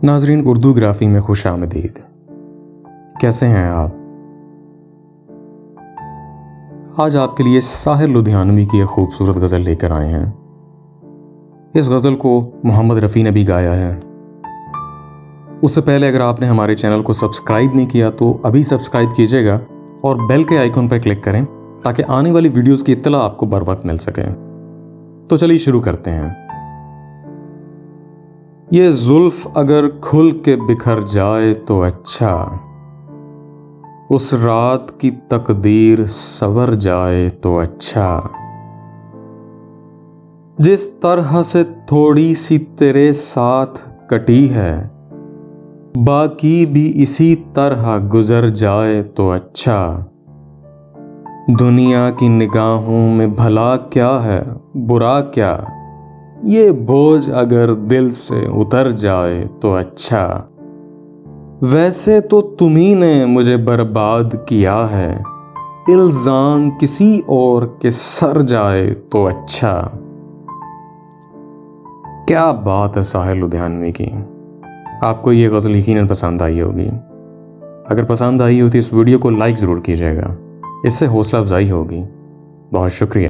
नाजरीन, उर्दू ग्राफी में खुश आमदीद। कैसे हैं आप? आज आपके लिए साहिर लुधियानवी की एक खूबसूरत गज़ल लेकर आए हैं। इस गज़ल को मोहम्मद रफ़ी ने भी गाया है। उससे पहले अगर आपने हमारे चैनल को सब्सक्राइब नहीं किया तो अभी सब्सक्राइब कीजिएगा और बेल के आइकन पर क्लिक करें ताकि आने वाली वीडियोस की इत्तला आपको बर वक्त मिल सके। तो चलिए शुरू करते हैं। ये जुल्फ अगर खुल के बिखर जाए तो अच्छा, उस रात की तकदीर सवर जाए तो अच्छा। जिस तरह से थोड़ी सी तेरे साथ कटी है, बाकी भी इसी तरह गुजर जाए तो अच्छा। दुनिया की निगाहों में भला क्या है, बुरा क्या, ये बोझ अगर दिल से उतर जाए तो अच्छा। वैसे तो तुम्ही ने मुझे बर्बाद किया है, इल्जाम किसी और के सर जाए तो अच्छा। क्या बात है साहिर लुधियानवी की। आपको ये गज़ल यकीनन पसंद आई होगी। अगर पसंद आई हो तो इस वीडियो को लाइक ज़रूर कीजिएगा, इससे हौसला अफजाई होगी। बहुत शुक्रिया।